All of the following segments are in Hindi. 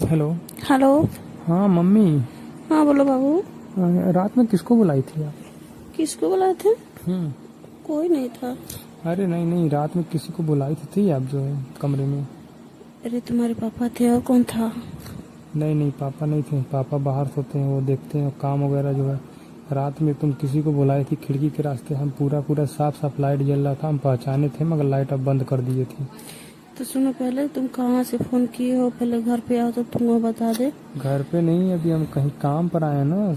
हेलो। हेलो। हाँ मम्मी। हाँ बोलो बाबू। रात में किसको बुलाई थी आप? किसको बुलाए थे? हम्म। कोई नहीं था। अरे नहीं नहीं, रात में किसी को बुलाई थी आप जो है कमरे में। अरे तुम्हारे पापा थे और कौन था? नहीं नहीं, पापा नहीं थे। पापा बाहर सोते हैं, वो देखते हैं काम वगैरह जो है। रात में तुम किसी को बुलाई थी खिड़की के रास्ते। हम पूरा पूरा साफ साफ लाइट जल रहा था, हम पहचाने थे मगर लाइट अब बंद कर दिए थे। तो सुनो, पहले तुम कहाँ से फोन किए हो? पहले घर पे आओ तो तुमको बता दे। घर पे नहीं, अभी हम कहीं काम पर आए हैं ना।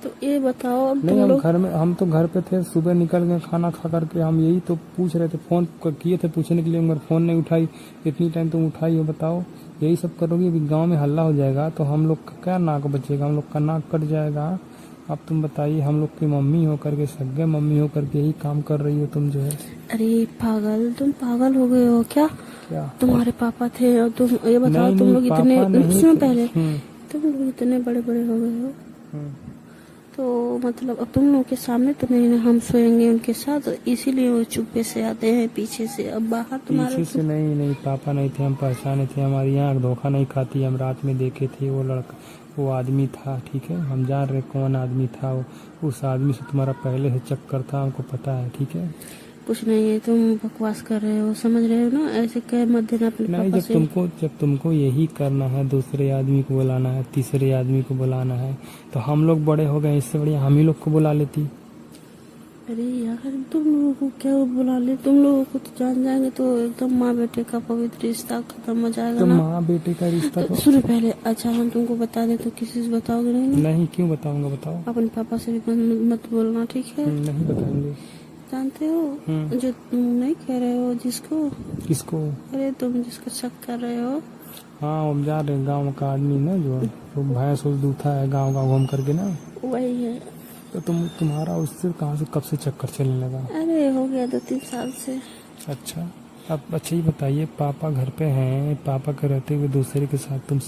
तो ये बताओ अब नहीं, तुम हम लोग। घर में, हम तो घर पे थे, सुबह निकल गए खाना खा करके। हम यही तो पूछ रहे थे, फोन किए थे पूछने के लिए मगर फोन नहीं उठाई। इतनी टाइम तुम उठाई हो, बताओ यही सब करोगी? अभी गांव में हल्ला हो जाएगा तो हम लोग का क्या नाक बचेगा, हम लोग का नाक कट जाएगा। अब तुम बताइए, हम लोग की मम्मी हो करके, सगे मम्मी हो करके यही काम कर रही हो तुम जो है। अरे पागल, तुम पागल हो गए हो क्या? क्या? तुम्हारे पापा थे और तुम ये बताओ, नहीं तुम नहीं, लोग पापा इतने नहीं सुनो थे। पहले, तुम लोग इतने बड़े बड़े हो गए हो हम्म। तो मतलब अब तुम लोग के सामने तो नहीं ना हम सोएंगे उनके साथ, इसीलिए वो चुप्पे से आते हैं पीछे से। अब बाहर तुम्हारे पीछे से नहीं नहीं, पापा नहीं थे, हम पहचाने थे। हमारी आँख धोखा नहीं खाती। हम रात में देखे थे, वो लड़का, वो आदमी था, ठीक है। हम जान रहे कौन आदमी था वो। उस आदमी से तुम्हारा पहले से चक्कर था, हमको पता है, ठीक है। कुछ नहीं है, तुम बकवास कर रहे हो, समझ रहे हो ना? ऐसे कह मत देना अपने नहीं, पापा से। जब तुमको यही करना है, दूसरे आदमी को बुलाना है, तीसरे आदमी को बुलाना है, तो हम लोग बड़े हो गए, इससे बढ़िया हम ही लोग को बुला लेती। अरे यार, तुम लोगों को क्या बुला ले? तुम लोगों को तो जान जाएंगे तो एकदम माँ बेटे का पवित्र रिश्ता खत्म हो जाएगा तो ना। माँ बेटे का रिश्ता तो तो। सुनो पहले, अच्छा हम तुमको बता दें तो किसी से बताओगे नहीं ना? नहीं, क्यों बताऊंगा, बताओ। अपने पापा से भी मत बोलना, ठीक है? नहीं बताएंगे। जानते हो हम्म। जो तुम नहीं कह रहे हो जिसको, किसको? अरे तुम जिसको शक कर रहे हो। हाँ, हम जा रहे गांव का आदमी ना, जो तो भैंस उस दूथा है गांव गांव घूम करके ना। वही है। तो तुम्हारा उससे कहाँ से, कब से चक्कर चलने लगा? अरे हो गया 2-3 साल से। अच्छा। अब अच्छा ही बताइए, पापा घर पे हैं, पापा के रहते हुए दूसरे के साथ तुम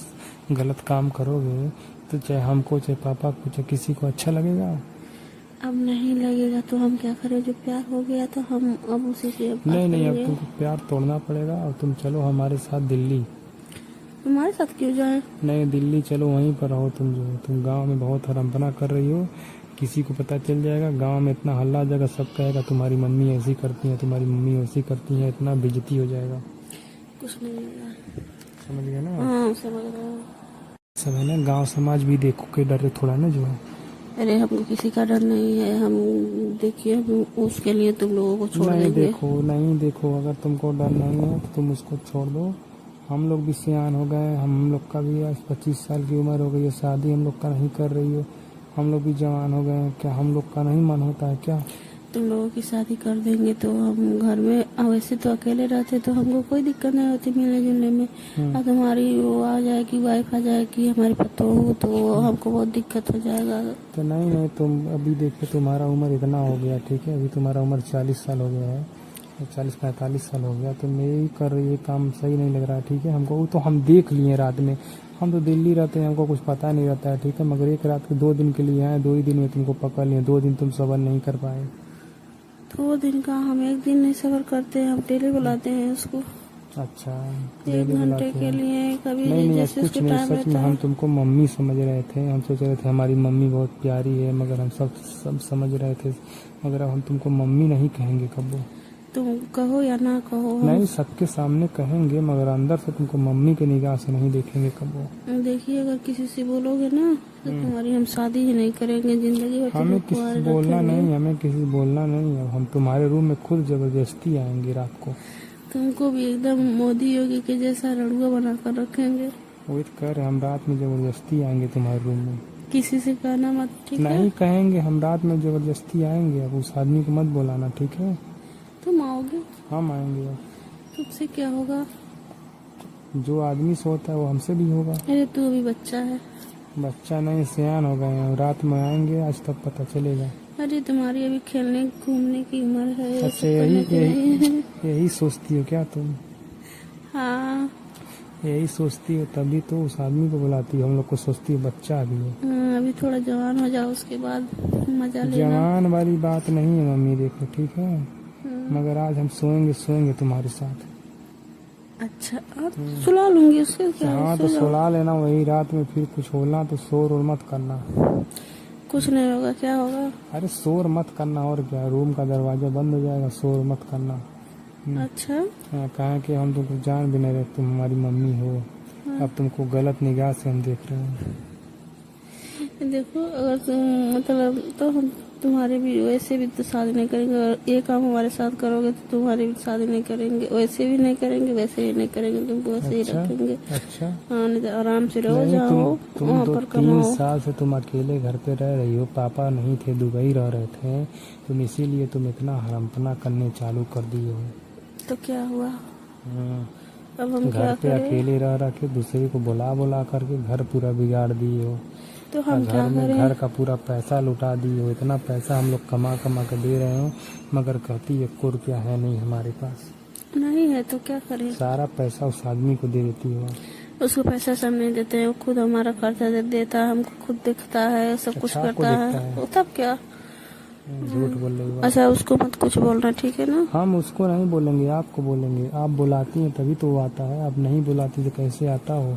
गलत काम करोगे तो चाहे हमको, चाहे पापा को, चाहे किसी को अच्छा लगेगा? अब नहीं लगेगा तो हम क्या करें? जो प्यार हो गया तो हम अब उसी से बात नहीं नहीं, अब करेंगे। तुमको प्यार तोड़ना पड़ेगा और तुम चलो हमारे साथ दिल्ली। तुम्हारे साथ क्यों जाए? नहीं, दिल्ली चलो, वहीं पर रहो तुम। जो तुम गांव में बहुत हरम्पना कर रही हो, किसी को पता चल जाएगा, गांव में इतना हल्ला हो जाएगा, सब कहेगा तुम्हारी मम्मी ऐसी करती है, तुम्हारी मम्मी वैसी करती है, इतना बेइज्जती हो जाएगा। कुछ नहीं होगा। समझ गए ना? हाँ समझ रहे हो। सब है ना, गांव समाज भी देखो के डरे थोड़ा ना जो है। अरे हमको किसी का डर नहीं है, हम देखिए हम उसके लिए तुम लोगों को छोड़ नहीं देंगे। देखो, नहीं देखो, अगर तुमको डर नहीं है तो तुम उसको छोड़ दो। हम लोग भी सियान हो गए, हम लोग का भी आज 25 साल की उम्र हो गई है, शादी हम लोग का नहीं कर रही हो, हम लोग भी जवान हो गए हैं, क्या हम लोग का नहीं मन होता है क्या? तुम लोगों की शादी कर देंगे तो हम घर में, वैसे तो अकेले रहते तो हमको कोई दिक्कत नहीं होती मिलने जुलने में। अब हमारी वो आ जाएगी, वाइफ आ जाएगी, हमारी पतोह, तो हमको बहुत दिक्कत हो जाएगा। तो नहीं नहीं, तुम अभी देखो, तुम्हारा उम्र इतना हो गया, ठीक है, अभी तुम्हारा उम्र 40 साल हो गया है, 40-45 साल हो गया, तुम यही कर रही है, काम सही नहीं लग रहा है, ठीक है। हमको वो तो हम देख लिए रात में, हम तो दिल्ली रहते हैं, हमको कुछ पता नहीं रहता है, ठीक है, मगर एक रात के 2 दिन के लिए आए, 2 ही दिन में तुमको पकड़ लिए, 2 दिन तुम सबर नहीं कर पाए। 2 दिन का? हम एक दिन नहीं सफर करते हैं, हम डेली बुलाते हैं उसको। अच्छा, 1 डेली घंटे बुलाते के हैं? लिए कभी नहीं नहीं, जैसे कुछ उसको नहीं, टाइम सच में रहता हम है। तुमको मम्मी समझ रहे थे, हम सोच रहे थे हमारी मम्मी बहुत प्यारी है, मगर हम सब समझ रहे थे, मगर अब हम तुमको मम्मी नहीं कहेंगे कबो। तुम कहो या ना कहो, हम नहीं, सबके सामने कहेंगे, मगर अंदर से तुमको मम्मी के निगाह से नहीं देखेंगे कबो। देखिए अगर किसी से बोलोगे ना तो तुम्हारी हम शादी ही नहीं करेंगे, जिंदगी भर हमें तुमको किसी कुंवारे से बोलना रखेंगे। नहीं, हमें किसी से बोलना नहीं, अब हम तुम्हारे रूम में खुद जबरदस्ती आएंगे रात को। तुमको भी एकदम मोदी योगी के जैसा लड़ुआ बना कर रखेंगे। वही तो कह रहे, हम रात में जबरदस्ती आएंगे तुम्हारे रूम में। किसी से कहना मत, ठीक है? नहीं कहेंगे, हम रात में जबरदस्ती आएंगे, अब उस आदमी को मत बुलाना, ठीक है। तुम आओगे? हम आएंगे अब। तुमसे क्या होगा? जो आदमी से होता है वो हमसे भी होगा। अरे तू अभी बच्चा है। बच्चा नहीं, सियान हो गए हैं, रात में आएंगे, आज तक पता चलेगा। अरे तुम्हारी अभी खेलने घूमने की उम्र है, ये अच्छा, सब करने की नहीं है। यही सोचती हो क्या तुम? हाँ। यही सोचती हो तभी तो उस आदमी को बुलाती हो, हम लोग को सोचती हो बच्चा अभी है। अभी थोड़ा जवान हो जाओ, उसके बाद मजा लेना। जवान वाली बात नहीं है मम्मी, देखो ठीक है, मगर आज हम सोएंगे सोएंगे तुम्हारे साथ। अच्छा सुला लूंगी उसके क्या हाँ तो सो जाओ। सुला लेना, वही रात में फिर कुछ होना तो शोर और मत करना। कुछ नहीं होगा, क्या होगा? अरे शोर मत करना, और क्या, रूम का दरवाजा बंद हो जाएगा, शोर मत करना। अच्छा हाँ, कहा कि हम तुमको जान भी नहीं रहे, तुम हमारी मम्मी हो। अब तुमको गलत निगाह से हम देख रहे हैं। देखो, अगर तुम मतलब तो हम तुम्हारे भी वैसे भी तो शादी नहीं करेंगे, और ये काम हमारे साथ करोगे तो तुम्हारी भी शादी नहीं करेंगे, वैसे भी नहीं करेंगे, वैसे भी नहीं करेंगे, तुमको वैसे ही अच्छा रखेंगे। अच्छा। हाँ, नहीं तो आराम से रहो, नहीं, जाओ तुम वहाँ दो पर 3 कमाओ। साल से तुम अकेले घर पे रह रही हो, पापा नहीं थे, दुबई रह रहे थे, तुम इसीलिए तुम इतना हरमपना करने चालू कर दिए हो। तो क्या हुआ? हाँ, अब हम घर क्या पे करें? अकेले रह रह के दूसरे को बुला करके घर पूरा बिगाड़ दिए हो। तो और हम घर क्या में करें? घर का पूरा पैसा लुटा दिए हो। इतना पैसा हम लोग कमा के दे रहे हो, मगर कहती 1 रुपया है नहीं हमारे पास। नहीं है तो क्या करें? सारा पैसा उस आदमी को दे देती हो। उसको पैसा सब नहीं देते हैं, वो खुद हमारा खर्चा देता है, हमको खुद दिखता है, सब कुछ अच्छा, आपको करता दिखता है, है? वो तब क्या? झूठ बोल रही हो। अच्छा, उसको मत कुछ बोलना, ठीक है ना? हम उसको नहीं बोलेंगे, आपको बोलेंगे। आप बुलाती हैं तभी तो वो आता है, आप नहीं बुलाती तो कैसे आता हो?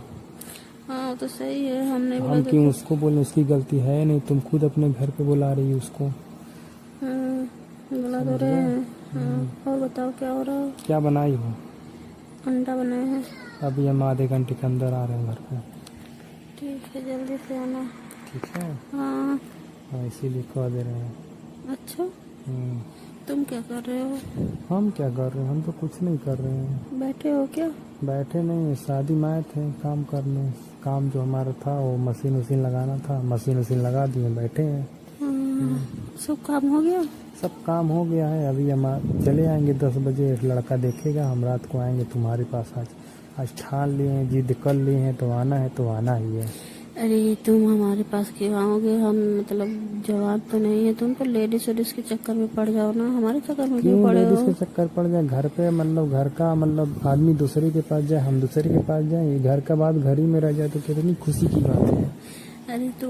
हाँ, वो तो सही है, हम नहीं बोला हम तो क्यों उसको बोलें, उसकी गलती है नहीं, तुम खुद अपने घर पे बुला रही हो उसको। बुला तो रहे हैं। हाँ, और बताओ क्या हो रहा है? क्या बनाई हो? अंडा बनाए हैं। अभी हम आधे घंटे के अंदर आ रहे हैं घर पे। ठीक है, जल्दी से आना। ठीक है। हाँ। हाँ, इसीलिए कह दे रहे हैं। अच्छा, हम्म, तुम क्या कर रहे हो? हम क्या कर रहे हैं, हम तो कुछ नहीं कर रहे हैं। बैठे हो क्या? बैठे नहीं है, शादी में आए थे काम करने। काम जो हमारा था वो मशीन वशीन लगाना था, मशीन वशीन लगा दिए, बैठे हैं। सब काम हो गया? सब काम हो गया है। अभी हम चले आएंगे 10 बजे, एक लड़का देखेगा, हम रात को आएंगे तुम्हारे पास। आज ठान लिए हैं, जिद कर लिए हैं, तो आना है तो आना ही है। अरे तुम हमारे पास क्यों आओगे? हम मतलब जवाब तो नहीं है, तुम तो लेडीज वेडीज के चक्कर में पड़ जाओ ना, हमारे चक्कर में क्यों क्यों पड़े लेडीज हो? के चक्कर पड़ जाए? घर पे मतलब घर का मतलब आदमी दूसरे के पास जाए, हम दूसरे के पास जाए, ये घर का बात घर ही में रह जाए तो कितनी खुशी की बात है। अरे तो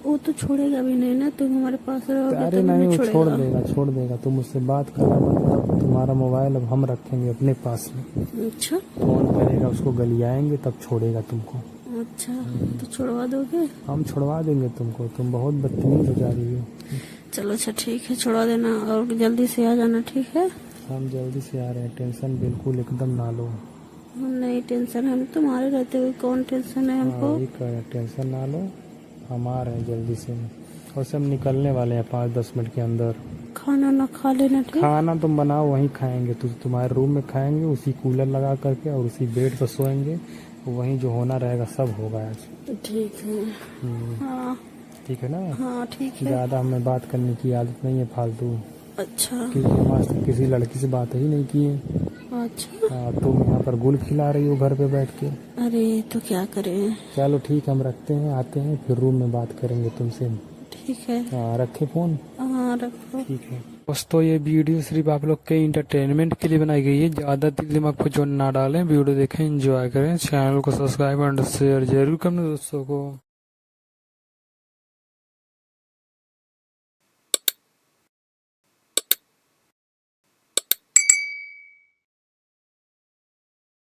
वो तो छोड़ेगा भी नहीं ना, तुम हमारे पास रहोगे अरे तभी नहीं, वो वो छोड़ेगा। छोड़ देगा। तुम उससे बात करना बंद करो, तुम्हारा मोबाइल अब हम रखेंगे अपने पास में। अच्छा फोन करेगा, उसको गलियाएंगे तब छोड़ेगा तुमको। अच्छा, तो छुड़वा दोगे? हम छुड़वा देंगे तुमको, तुम बहुत बदतमीज हो जा रही हो। चलो अच्छा ठीक है, छुड़वा देना, और जल्दी से आ जाना, ठीक है? हम जल्दी से आ रहे हैं, टेंशन बिल्कुल एकदम ना लो। हम नहीं टेंशन, हम तुम्हारे रहते हुए कौन टेंशन है हमको? वही कह रहे, टेंशन ना लो, हम आ रहे हैं जल्दी से। और सब निकलने वाले हैं 5-10 मिनट के अंदर। खाना ना खा लेना, ठीक? खाना तुम बनाओ, वहीं खाएंगे, तुम्हारे रूम में खाएंगे, उसी कूलर लगा करके, और उसी बेड पर सोएंगे। वहीं जो होना रहेगा सब होगा आज। ठीक है। हाँ ठीक है ना? हाँ ठीक है। ज्यादा हमें बात करने की आदत नहीं है फालतू, अच्छा क्योंकि हम आज तक किसी लड़की से बात ही नहीं की है। अच्छा। हाँ, तुम यहाँ पर गुल खिला रही हो घर पे बैठ के। अरे तो क्या करें? चलो ठीक, हम रखते हैं, आते हैं, फिर रूम में बात करेंगे तुमसे। ठीक है। हाँ, रखे फोन। हाँ रखो। ठीक है दोस्तों, ये वीडियो सिर्फ आप लोग के इंटरटेनमेंट के लिए बनाई गई है, ज्यादा दिल दिमाग को जो ना डालें। वीडियो देखें, एंजॉय करें, चैनल को सब्सक्राइब एंड शेयर जरूर करना दोस्तों को।